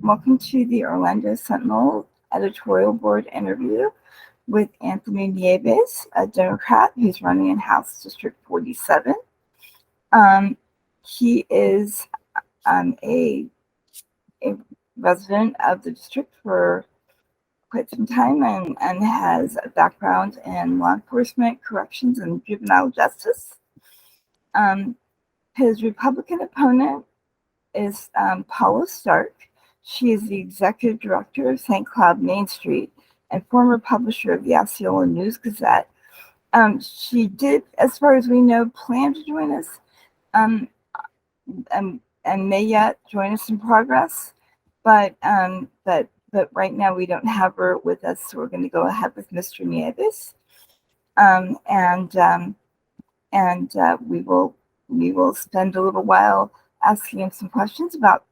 Welcome to the Orlando Sentinel Editorial Board interview with Anthony Nieves, a Democrat who's running in House District 47. He is a resident of the district for quite some time and has a background in law enforcement, corrections, and juvenile justice. His Republican opponent is Paula Stark. She is the executive director of St. Cloud Main Street and former publisher of the Osceola News Gazette. She did, as far as we know, plan to join us and may yet join us in progress. But right now we don't have her with us, so we're going to go ahead with Mr. Nieves, and we will spend a little while asking him some questions about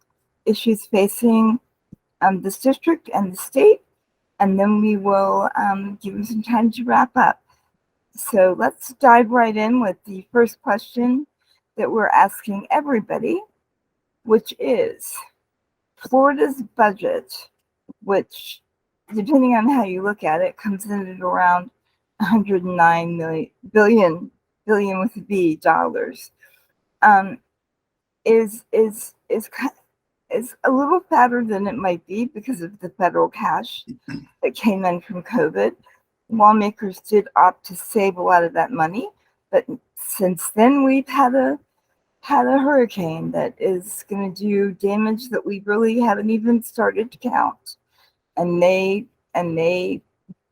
issues facing this district and the state, and then we will give him some time to wrap up. So let's dive right in with the first question that we're asking everybody, which is Florida's budget, which, depending on how you look at it, comes in at around 109 billion with a B dollars. Is a little fatter than it might be because of the federal cash that came in from COVID. Lawmakers did opt to save a lot of that money, but since then we've had a hurricane that is going to do damage that we really haven't even started to count, and may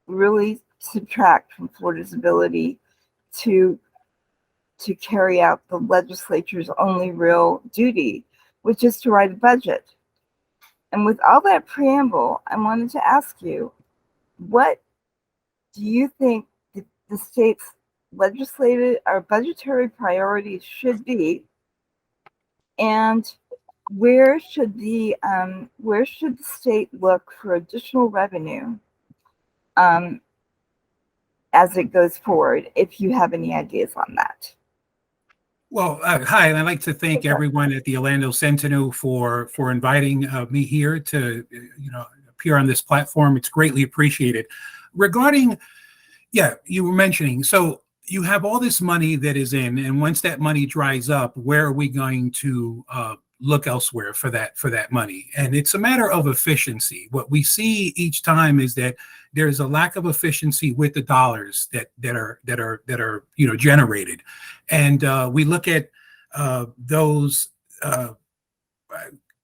really subtract from Florida's ability to carry out the legislature's only real duty, which is to write a budget. And with all that preamble, I wanted to ask you, what do you think the state's legislative or budgetary priorities should be, and where should the state look for additional revenue as it goes forward, if you have any ideas on that? Well, hi, and I'd like to thank everyone at the Orlando Sentinel for inviting me here to appear on this platform. It's greatly appreciated. Regarding, you were mentioning, so you have all this money that is in, and once that money dries up, where are we going to look elsewhere for that money? And it's a matter of efficiency. What we see each time is that there's a lack of efficiency with the dollars that are generated, and we look at those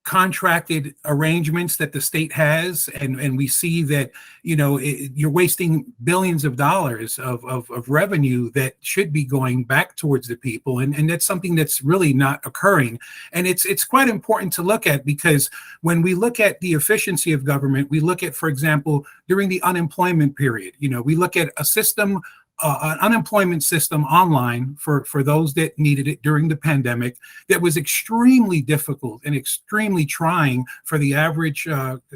contracted arrangements that the state has, and we see that you're wasting billions of dollars of revenue that should be going back towards the people, and that's something that's really not occurring. And it's quite important to look at, because when we look at the efficiency of government, we look at, for example, during the unemployment period, we look at a system, an unemployment system online for those that needed it during the pandemic, that was extremely difficult and extremely trying for the average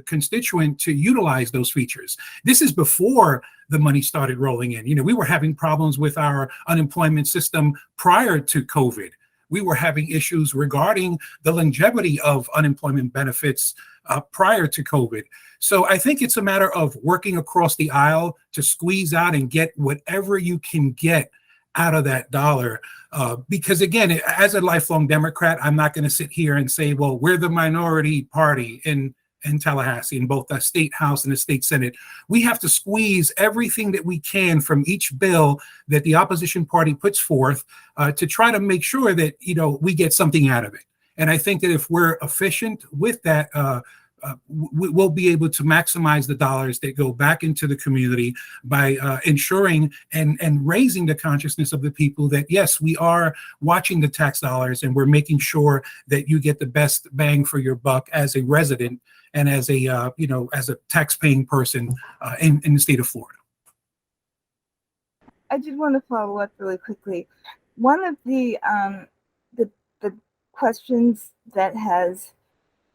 constituent to utilize those features. This is before the money started rolling in. We were having problems with our unemployment system prior to COVID. We were having issues regarding the longevity of unemployment benefits prior to COVID. So I think it's a matter of working across the aisle to squeeze out and get whatever you can get out of that dollar. Because again, as a lifelong Democrat, I'm not going to sit here and say, well, we're the minority party in Tallahassee, in both the state house and the state senate. We have to squeeze everything that we can from each bill that the opposition party puts forth to try to make sure that we get something out of it. And I think that if we're efficient with that, we'll be able to maximize the dollars that go back into the community by ensuring and raising the consciousness of the people that, yes, we are watching the tax dollars, and we're making sure that you get the best bang for your buck as a resident and as a as a tax-paying person in the state of Florida. I did want to follow up really quickly. One of the questions that has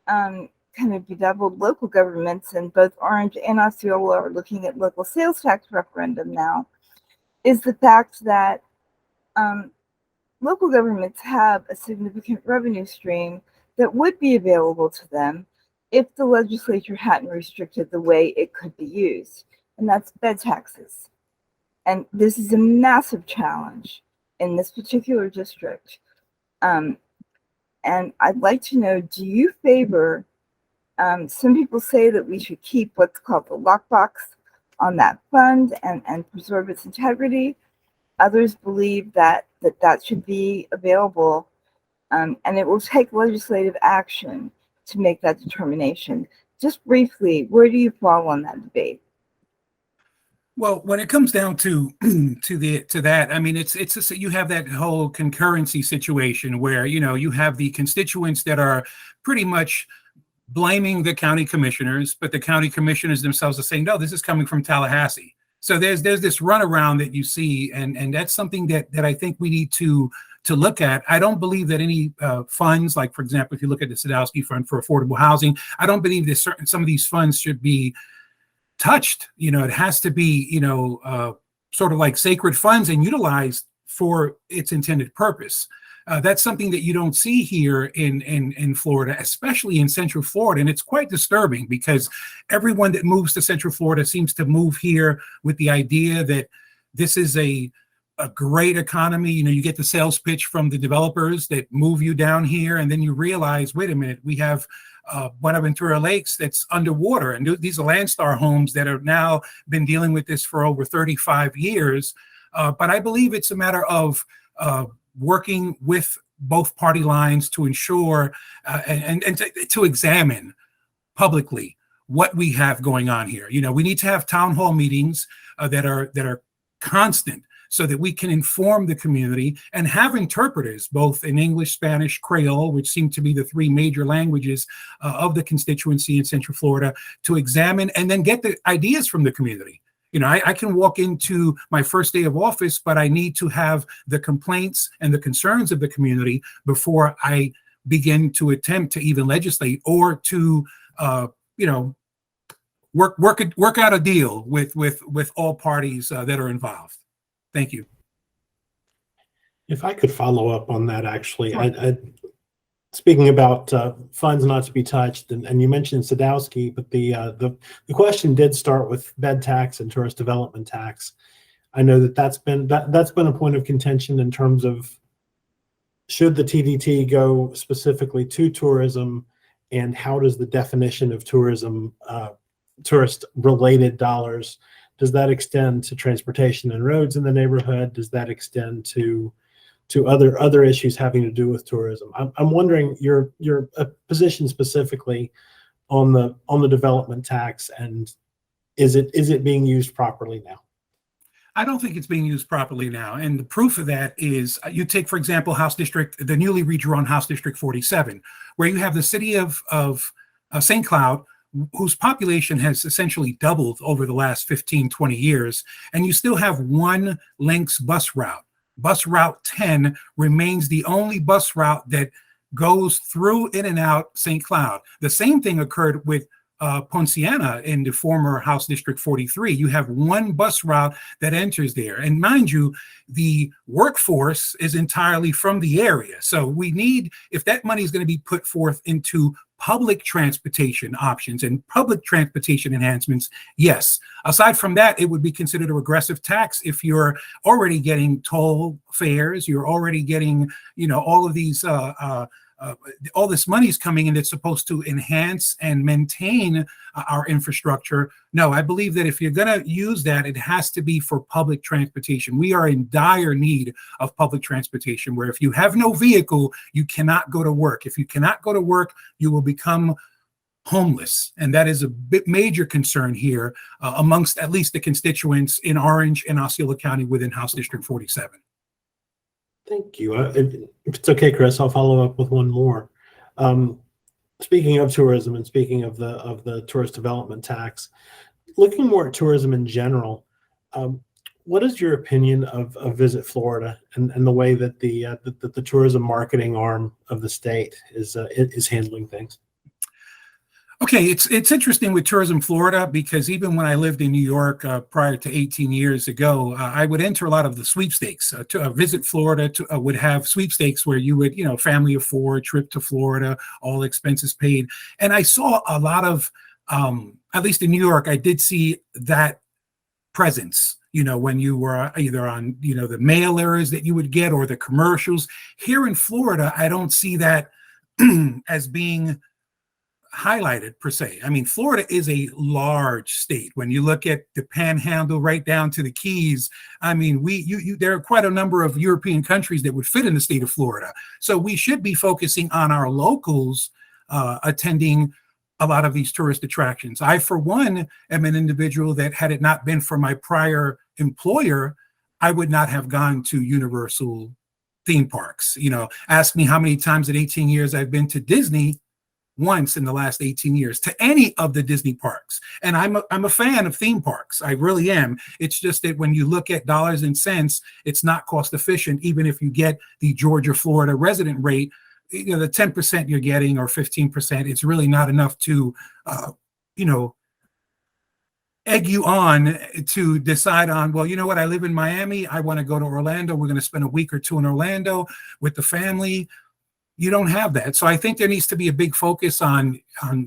kind of bedeviled local governments, and both Orange and Osceola are looking at local sales tax referendum now, is the fact that local governments have a significant revenue stream that would be available to them if the legislature hadn't restricted the way it could be used, and that's bed taxes. And this is a massive challenge in this particular district. And I'd like to know, do you favor, some people say that we should keep what's called the lockbox on that fund and preserve its integrity. Others believe that should be available, and it will take legislative action to make that determination. Just briefly, where do you fall on that debate? Well, when it comes down to that, I mean, it's just, you have that whole concurrency situation where, you know, you have the constituents that are pretty much blaming the county commissioners, but the county commissioners themselves are saying, no, this is coming from Tallahassee. So there's this runaround that you see, and that's something that I think we need to look at. I don't believe that any funds, like, for example, if you look at the Sadowski Fund for Affordable Housing, I don't believe that some of these funds should be touched. You know, it has to be, you know, sort of like sacred funds and utilized for its intended purpose. That's something that you don't see here in Florida, especially in Central Florida. And it's quite disturbing because everyone that moves to Central Florida seems to move here with the idea that this is a great economy. You know, you get the sales pitch from the developers that move you down here, and then you realize, wait a minute, we have Buenaventura Lakes that's underwater, and these are Landstar homes that have now been dealing with this for over 35 years. But I believe it's a matter of working with both party lines to ensure and to examine publicly what we have going on here. You know, we need to have town hall meetings that are constant, so that we can inform the community and have interpreters, both in English, Spanish, Creole, which seem to be the three major languages of the constituency in Central Florida, to examine and then get the ideas from the community. You know, I can walk into my first day of office, but I need to have the complaints and the concerns of the community before I begin to attempt to even legislate or to, you know, work out a deal with all parties that are involved. Thank you. If I could follow up on that, actually, speaking about funds not to be touched, and you mentioned Sadowski, but the question did start with bed tax and tourist development tax. I know that's been a point of contention in terms of should the TDT go specifically to tourism, and how does the definition of tourism, tourist-related dollars, does that extend to transportation and roads in the neighborhood? Does that extend to other issues having to do with tourism? I'm wondering your position specifically on the development tax, and is it being used properly now? I don't think it's being used properly now. And the proof of that is you take, for example, the newly redrawn House District 47, where you have the city of St. Cloud, whose population has essentially doubled over the last 15, 20 years, and you still have one Lynx bus route. Bus Route 10 remains the only bus route that goes through in and out St. Cloud. The same thing occurred with Ponciana in the former House District 43. You have one bus route that enters there. And mind you, the workforce is entirely from the area. So we need, if that money is going to be put forth into public transportation options and public transportation enhancements, yes. Aside from that, it would be considered a regressive tax if you're already getting toll fares, you're already getting, you know, all of these all this money is coming in that's supposed to enhance and maintain our infrastructure. No, I believe that if you're going to use that, it has to be for public transportation. We are in dire need of public transportation, where if you have no vehicle, you cannot go to work. If you cannot go to work, you will become homeless. And that is a major concern here amongst at least the constituents in Orange and Osceola County within House District 47. Thank you. If it's okay, Chris, I'll follow up with one more. Speaking of tourism and speaking of the tourist development tax, looking more at tourism in general, what is your opinion of Visit Florida and the way that the tourism marketing arm of the state is handling things? Okay, it's interesting with Tourism Florida, because even when I lived in New York prior to 18 years ago, I would enter a lot of the sweepstakes. To Visit Florida would have sweepstakes where you would, family of four, trip to Florida, all expenses paid. And I saw a lot of, at least in New York, I did see that presence, when you were either on, the mailers that you would get or the commercials. Here in Florida, I don't see that as being highlighted per se. I mean, Florida is a large state. When you look at the Panhandle right down to the Keys, I mean, there are quite a number of European countries that would fit in the state of Florida. So we should be focusing on our locals attending a lot of these tourist attractions. I, for one, am an individual that, had it not been for my prior employer, I would not have gone to Universal theme parks. Ask me how many times in 18 years I've been to Disney. Once in the last 18 years, to any of the Disney parks. And I'm a fan of theme parks. I really am. It's just that when you look at dollars and cents, it's not cost efficient. Even if you get the Georgia, Florida resident rate, the 10% you're getting or 15%, it's really not enough to, egg you on to decide on, well, you know what, I live in Miami. I want to go to Orlando. We're going to spend a week or two in Orlando with the family. You don't have that. So I think there needs to be a big focus on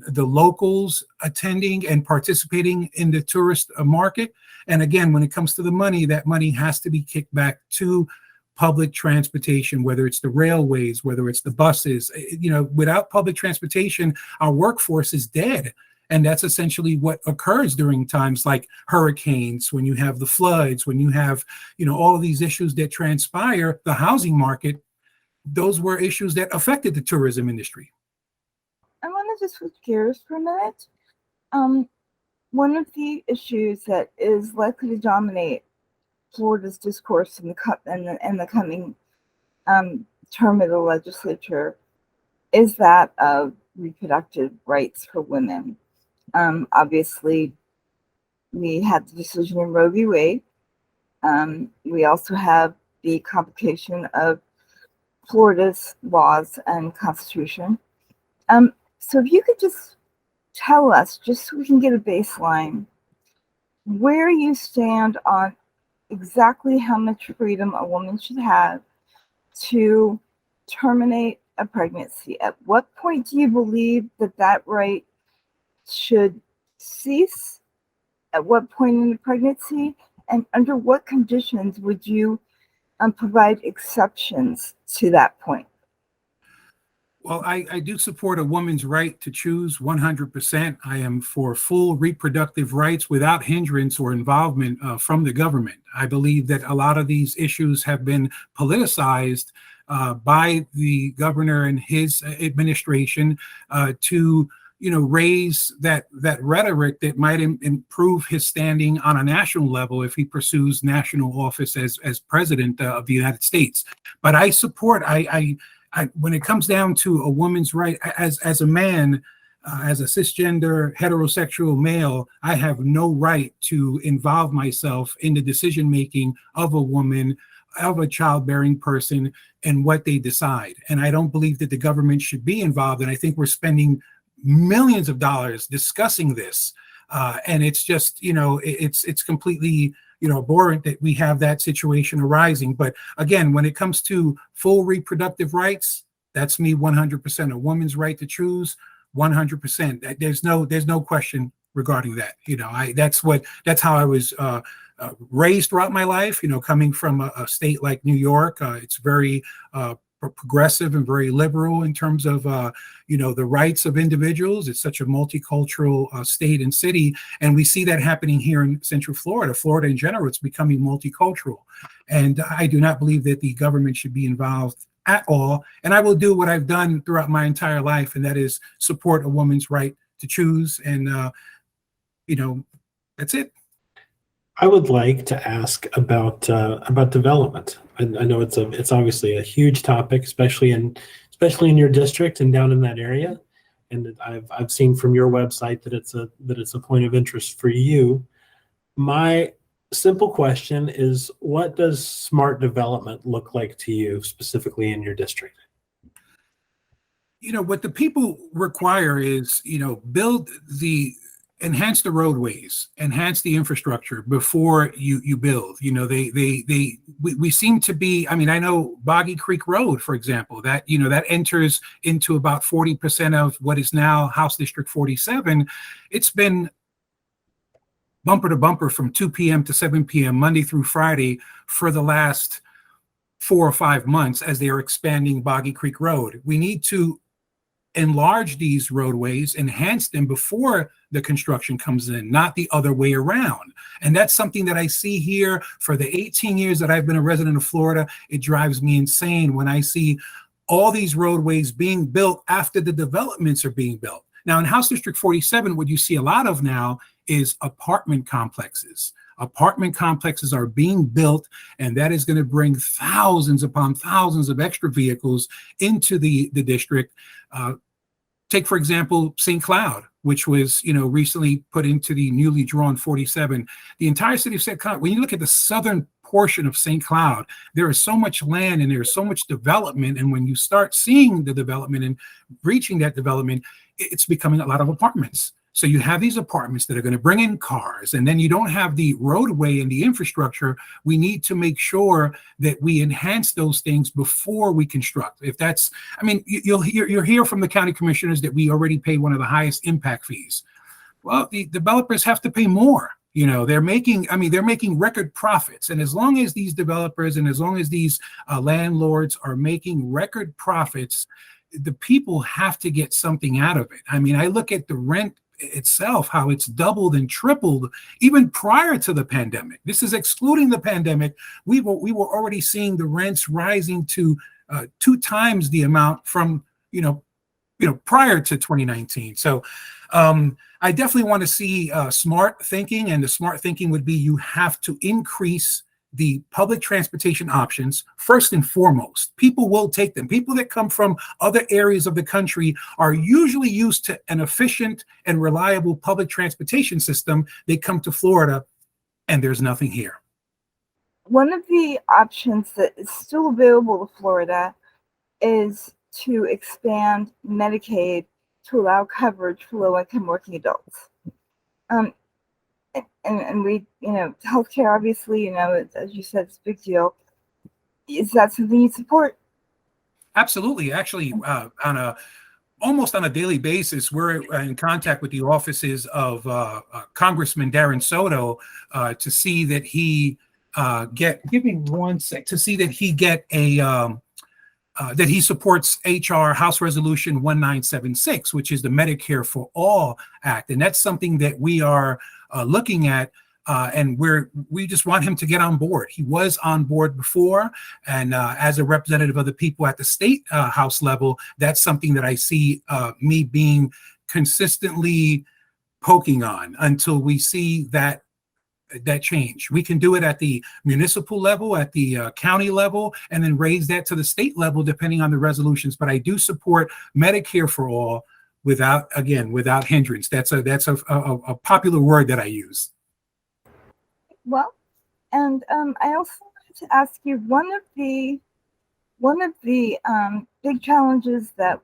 the locals attending and participating in the tourist market. And again, when it comes to the money, that money has to be kicked back to public transportation, whether it's the railways, whether it's the buses. Without public transportation, our workforce is dead. And that's essentially what occurs during times like hurricanes, when you have the floods, when you have, all of these issues that transpire, the housing market. Those were issues that affected the tourism industry. I want to just switch gears for a minute. One of the issues that is likely to dominate Florida's discourse in the coming term of the legislature is that of reproductive rights for women. Obviously, we had the decision in Roe v. Wade. We also have the complication of Florida's laws and constitution. So if you could just tell us, just so we can get a baseline, where you stand on exactly how much freedom a woman should have to terminate a pregnancy. At what point do you believe that right should cease? At what point in the pregnancy? And under what conditions would you provide exceptions to that point? Well, I do support a woman's right to choose 100%. I am for full reproductive rights without hindrance or involvement from the government. I believe that a lot of these issues have been politicized by the governor and his administration to raise that rhetoric that might improve his standing on a national level if he pursues national office as president of the United States. But I support, when it comes down to a woman's right, as a man, as a cisgender heterosexual male, I have no right to involve myself in the decision making of a woman, of a childbearing person, and what they decide. And I don't believe that the government should be involved. And I think we're spending millions of dollars discussing this, and it's just it's completely abhorrent that we have that situation arising. But again, when it comes to full reproductive rights, that's me 100%. A woman's right to choose 100%. There's no question regarding that. That's how I was raised throughout my life. Coming from a state like New York, it's very progressive and very liberal in terms of the rights of individuals. It's such a multicultural state and city, and we see that happening here in Central Florida. Florida in general, it's becoming multicultural, and I do not believe that the government should be involved at all. And I will do what I've done throughout my entire life, and that is support a woman's right to choose. And that's it. I would like to ask about development. I know it's obviously a huge topic, especially in your district and down in that area. And I've seen from your website that it's a point of interest for you. My simple question is, what does smart development look like to you specifically in your district? What the people require is, enhance the roadways, enhance the infrastructure before you build. We seem to be, I know Boggy Creek Road, for example, that enters into about 40% of what is now House District 47. It's been bumper to bumper from 2 p.m. to 7 p.m. Monday through Friday for the last 4 or 5 months as they are expanding Boggy Creek Road. We need to enlarge these roadways, enhance them before the construction comes in, not the other way around. And that's something that I see here for the 18 years that I've been a resident of Florida. It drives me insane when I see all these roadways being built after the developments are being built. Now in House District 47, what you see a lot of now is apartment complexes. Apartment complexes are being built, and that is going to bring thousands upon thousands of extra vehicles into the district. Take, for example, St. Cloud, which was, recently put into the newly drawn 47. The entire city of St. Cloud, when you look at the southern portion of St. Cloud, there is so much land and there's so much development. And when you start seeing the development and reaching that development, it's becoming a lot of apartments. So you have these apartments that are going to bring in cars, and then you don't have the roadway and the infrastructure. We need to make sure that we enhance those things before we construct. If that's, you'll hear from the county commissioners that we already pay one of the highest impact fees. Well, the developers have to pay more. They're making record profits. And as long as these developers and as long as these landlords are making record profits, the people have to get something out of it. I look at the rent itself, how it's doubled and tripled even prior to the pandemic. This is excluding the pandemic. We were already seeing the rents rising to 2 times the amount from prior to 2019. So I definitely want to see smart thinking, and the smart thinking would be you have to increase the public transportation options first and foremost. People will take them. People that come from other areas of the country are usually used to an efficient and reliable public transportation system. They come to Florida and there's nothing here. One of the options that is still available to Florida is to expand Medicaid to allow coverage for low-income working adults. And we, healthcare, obviously, as you said, it's a big deal. Is that something you support? Absolutely. Actually, almost on a daily basis, we're in contact with the offices of Congressman Darren Soto to see that he that he supports HR House Resolution 1976, which is the Medicare for All Act. And that's something that we are looking at, and we just want him to get on board. He was on board before, and as a representative of the people at the state House level, that's something that I see me being consistently poking on until we see that change. We can do it at the municipal level, at the county level, and then raise that to the state level, depending on the resolutions. But I do support Medicare for all without hindrance. That's a popular word that I use. Well, and I also wanted to ask you, one of the big challenges that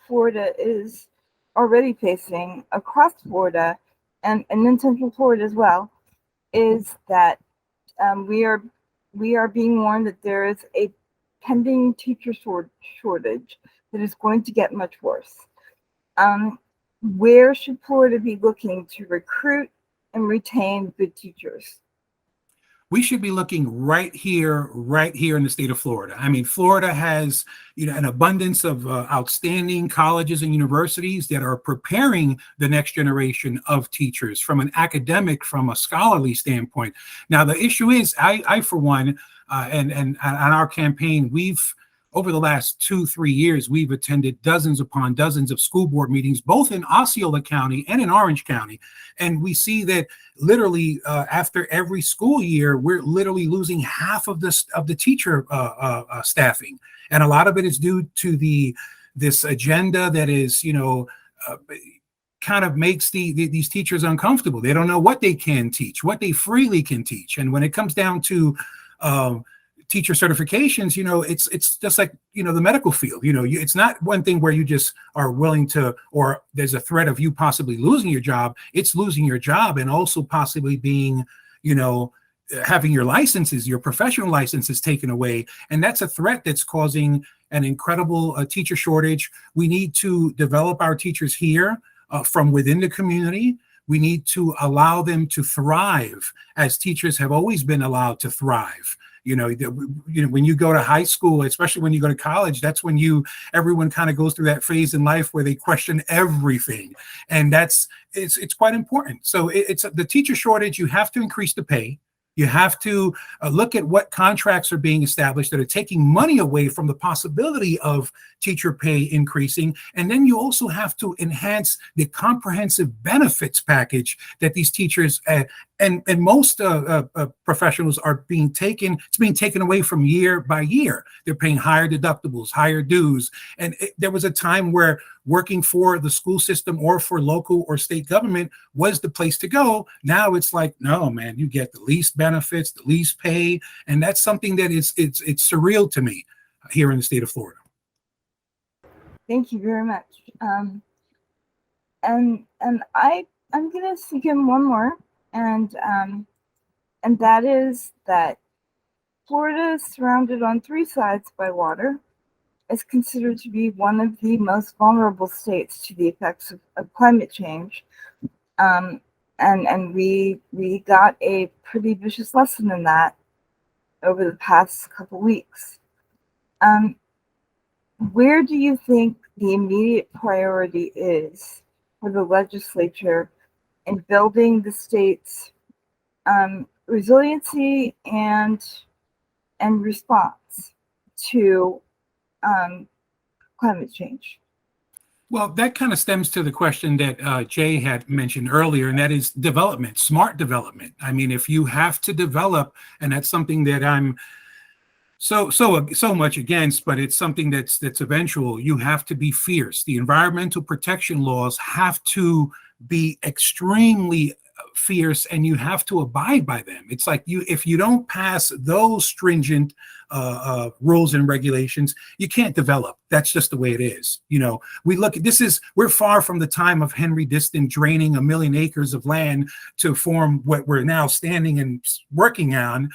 Florida is already facing across Florida and in Central Florida as well, is that we are being warned that there is a pending teacher shortage that is going to get much worse. Where should Florida be looking to recruit and retain good teachers? We should be looking right here in the state of Florida. Florida has, an abundance of outstanding colleges and universities that are preparing the next generation of teachers from an academic, from a scholarly standpoint. Now, the issue is, I for one, and on our campaign, over the last 2-3 years, we've attended dozens upon dozens of school board meetings, both in Osceola County and in Orange County. And we see that literally after every school year, we're literally losing half of the teacher staffing. And a lot of it is due to this agenda that is, kind of makes these teachers uncomfortable. They don't know what they can teach, what they freely can teach. And when it comes down to teacher certifications, it's just like, the medical field, it's not one thing where you just are willing to, or there's a threat of you possibly losing your job. It's losing your job and also possibly being, having your licenses, your professional licenses taken away. And that's a threat that's causing an incredible teacher shortage. We need to develop our teachers here from within the community. We need to allow them to thrive as teachers have always been allowed to thrive. When you go to high school, especially when you go to college, that's when everyone kind of goes through that phase in life where they question everything. And it's quite important. So it's the teacher shortage. You have to increase the pay. You have to look at what contracts are being established that are taking money away from the possibility of teacher pay increasing. And then you also have to enhance the comprehensive benefits package that these teachers and most professionals are being taken. It's being taken away from year by year. They're paying higher deductibles, higher dues. And there was a time where working for the school system or for local or state government was the place to go. Now it's like, no, man, you get the least benefits, the least pay. And that's something that it's surreal to me here in the state of Florida. Thank you very much. And I'm gonna sneak in one more, and that is that Florida is surrounded on three sides by water. Is considered to be one of the most vulnerable states to the effects of climate change. And we got a pretty vicious lesson in that over the past couple weeks. Where do you think the immediate priority is for the legislature in building the state's resiliency and response to climate change? Well, that kind of stems to the question that Jay had mentioned earlier, and that is development, smart development. I mean, if you have to develop, and that's something that I'm so much against, but it's something that's eventual. You have to be fierce. The environmental protection laws have to be extremely fierce, and you have to abide by them. It's like if you don't pass those stringent rules and regulations, you can't develop. That's just the way it is. We're far from the time of Henry Diston draining 1 million acres of land to form what we're now standing and working on.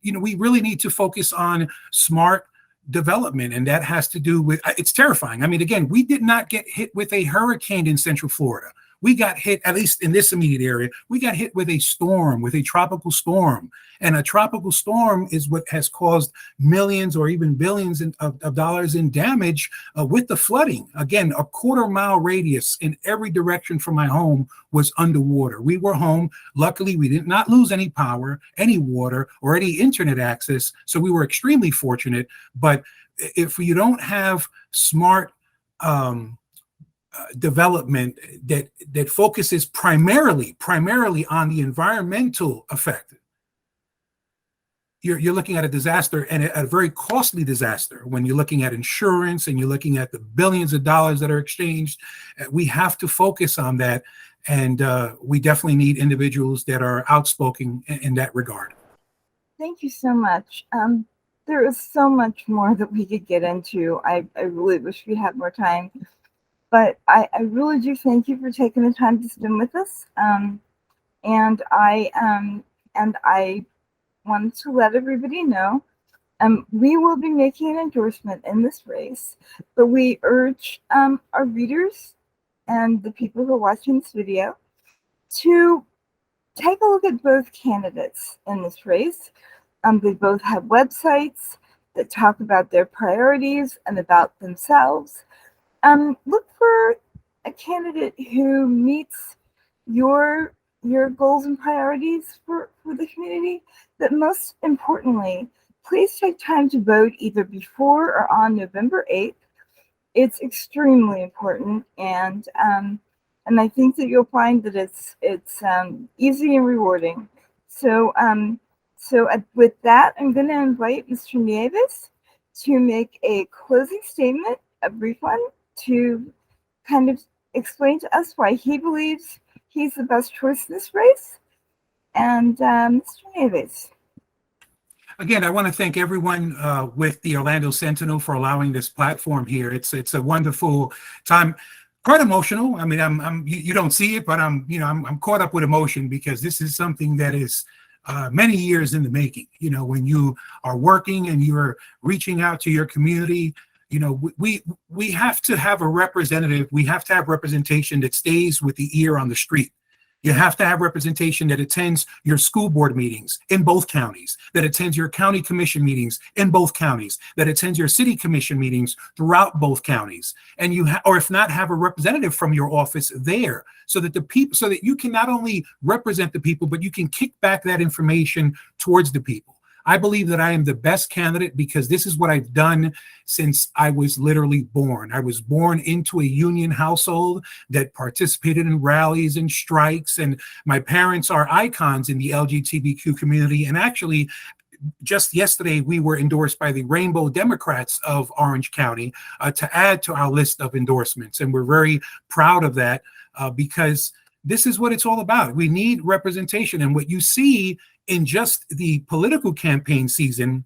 We really need to focus on smart development, and that has to do with, it's terrifying. I mean, again, we did not get hit with a hurricane in Central Florida. We got hit, at least in this immediate area, we got hit with a storm, with a tropical storm. And a tropical storm is what has caused millions or even billions of dollars in damage with the flooding. Again, a 1/4-mile radius in every direction from my home was underwater. We were home. Luckily, we did not lose any power, any water, or any internet access. So we were extremely fortunate. But if you don't have smart development that focuses primarily on the environmental effect, you're looking at a disaster, and a very costly disaster. When you're looking at insurance and you're looking at the billions of dollars that are exchanged, we have to focus on that, and we definitely need individuals that are outspoken in that regard. Thank you so much. There is so much more that we could get into. I really wish we had more time. But I really do thank you for taking the time to spend with us. And I wanted to let everybody know we will be making an endorsement in this race, but we urge our readers and the people who are watching this video to take a look at both candidates in this race. They both have websites that talk about their priorities and about themselves. Look for a candidate who meets your goals and priorities for the community. But most importantly, please take time to vote either before or on November 8th. It's extremely important, and I think that you'll find that it's easy and rewarding. So with that, I'm going to invite Mr. Nieves to make a closing statement, a brief one, to kind of explain to us why he believes he's the best choice in this race. And Mr. Nieves. Again, I want to thank everyone with the Orlando Sentinel for allowing this platform here. It's a wonderful time. Quite emotional. I mean, you don't see it, but I'm caught up with emotion because this is something that is many years in the making. You know, when you are working and you're reaching out to your community, you know, we have to have a representative. We have to have representation that stays with the ear on the street. You have to have representation that attends your school board meetings in both counties, that attends your county commission meetings in both counties, that attends your city commission meetings throughout both counties. And or if not, have a representative from your office there so that so that you can not only represent the people, but you can kick back that information towards the people. I believe that I am the best candidate because this is what I've done since I was literally born. I was born into a union household that participated in rallies and strikes, and my parents are icons in the LGBTQ community. And actually, just yesterday, we were endorsed by the Rainbow Democrats of Orange County to add to our list of endorsements. And we're very proud of that because this is what it's all about. We need representation. And what you see in just the political campaign season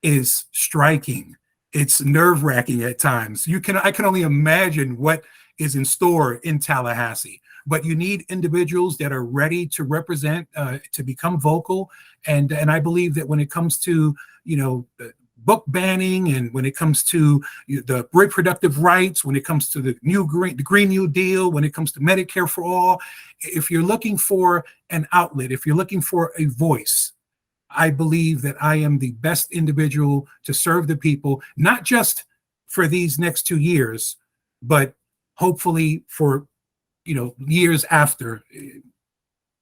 is striking. It's nerve-wracking at times. I can only imagine what is in store in Tallahassee. But you need individuals that are ready to represent, to become vocal. And I believe that when it comes to, you know, book banning, and when it comes to the reproductive rights, when it comes to the Green New Deal, when it comes to Medicare for all, if you're looking for an outlet, if you're looking for a voice, I believe that I am the best individual to serve the people, not just for these next 2 years, but hopefully for, you know, years after,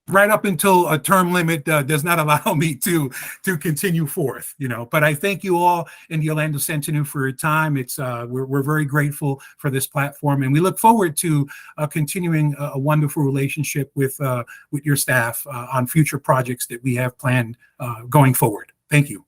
right up until a term limit does not allow me to continue forth, you know. But I thank you all in the Orlando Sentinel for your time. It's we're very grateful for this platform, and we look forward to continuing a wonderful relationship with your staff on future projects that we have planned going forward. Thank you.